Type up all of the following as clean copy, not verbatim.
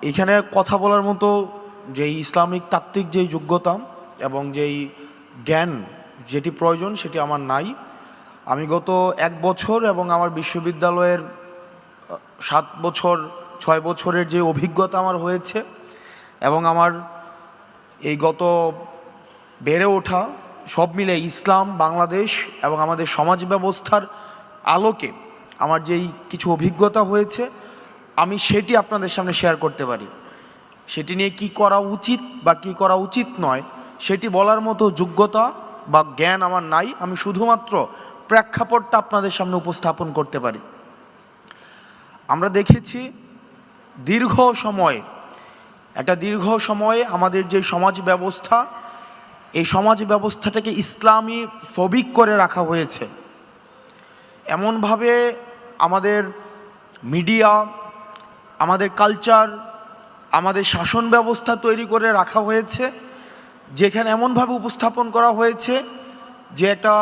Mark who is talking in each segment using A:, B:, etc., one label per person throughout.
A: এখানে কথা বলার মতো যেই ইসলামিক তাত্ত্বিক যেই যোগ্যতা এবং যেই জ্ঞান যেটি প্রয়োজন সেটি আমার নাই। আমি গত 1 বছর এবং আমার বিশ্ববিদ্যালয়ের 7 বছর 6 বছরের যে অভিজ্ঞতা আমার হয়েছে এবং আমার এই গত বেড়ে ওঠা সব মিলে ইসলাম, বাংলাদেশ এবং আমাদের সমাজ ব্যবস্থার আলোকে আমার যেই কিছু অভিজ্ঞতা হয়েছে আমি সেটি আপনাদের সামনে শেয়ার করতে পারি। সেটি নিয়ে কি করা উচিত বা কি করা উচিত নয় সেটি বলার মতো যোগ্যতা বা জ্ঞান আমার নাই। আমি শুধুমাত্র প্রেক্ষাপটটা আপনাদের সামনে উপস্থাপন করতে পারি। আমরা দেখেছি দীর্ঘ সময়ে আমাদের যে সমাজ ব্যবস্থা, এই সমাজ ব্যবস্থাটাকে ইসলামী ফবিক করে রাখা হয়েছে। এমনভাবে আমাদের মিডিয়া, আমাদের কালচার, আমাদের শাসন ব্যবস্থা তৈরি করে রাখা হয়েছে যেখানে এমনভাবে উপস্থাপন করা হয়েছে যে একটা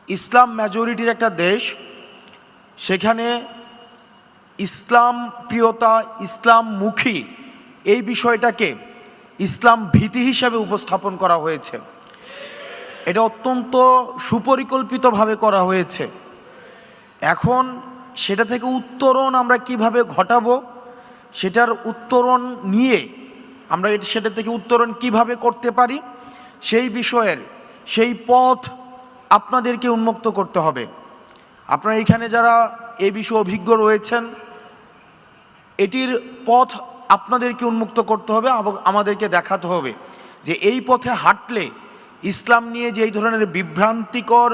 A: ইসলাম মেজরিটির একটা দেশ, সেখানে ইসলাম প্রিয়তা, ইসলামমুখী এই বিষয়টাকে ইসলাম ভীতি হিসাবে উপস্থাপন করা হয়েছে। এটা অত্যন্ত সুপরিকল্পিতভাবে করা হয়েছে। এখন সেটা থেকে উত্তরণ আমরা কিভাবে ঘটাবো, সেটার উত্তরণ নিয়ে আমরা সেটা থেকে উত্তরণ কিভাবে করতে পারি সেই বিষয়ের সেই পথ আপনাদেরকে উন্মুক্ত করতে হবে। আপনারা এখানে যারা এই বিষয়ে অভিজ্ঞ রয়েছেন, এটির পথ আপনাদেরকে উন্মুক্ত করতে হবে এবং আমাদেরকে দেখাতে হবে যে এই পথে হাঁটলে ইসলাম নিয়ে যে এই ধরনের বিভ্রান্তিকর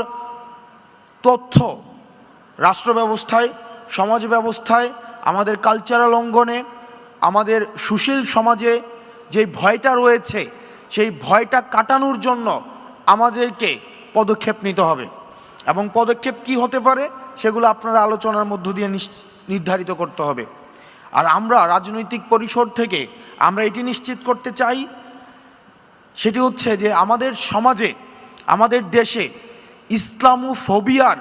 A: তথ্য রাষ্ট্র ব্যবস্থায়, সমাজ ব্যবস্থায়, আমাদের কালচারাল অঙ্গনে, আমাদের সুশীল সমাজে যে ভয়টা রয়েছে সেই ভয়টা কাটানোর জন্য আমাদেরকে পদক্ষেপ নিতে হবে। এবং পদক্ষেপ কি হতে পারে সেগুলো আপনারা আলোচনার মধ্য দিয়ে নির্ধারিত করতে হবে। আর আমরা রাজনৈতিক পরিসর থেকে আমরা এটি নিশ্চিত করতে চাই, সেটি হচ্ছে যে আমাদের সমাজে, আমাদের দেশে ইসলামোফোবিয়ার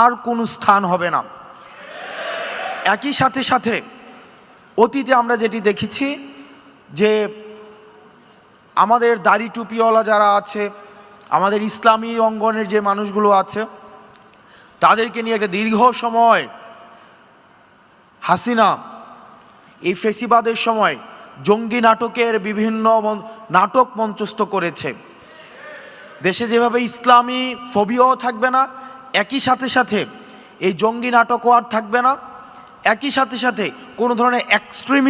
A: আর কোনো স্থান হবে না। একই সাথে অতীতে আমরা যেটি দেখেছি যে আমাদের দাড়ি টুপিওয়ালা যারা আছে, আমাদের ইসলামী অঙ্গনের যে মানুষগুলো আছে, তাদেরকে নিয়ে একটা দীর্ঘ সময় হাসিনা এই ফেসিবাদের সময় জঙ্গি নাটকের বিভিন্ন নাটক মঞ্চস্থ করেছে। দেশে যেভাবে ইসলামী ফোবিয়াও থাকবে না, একই সাথে এই জঙ্গি নাটকও আর থাকবে না, একই সাথে কোনো ধরনের এক্সট্রিম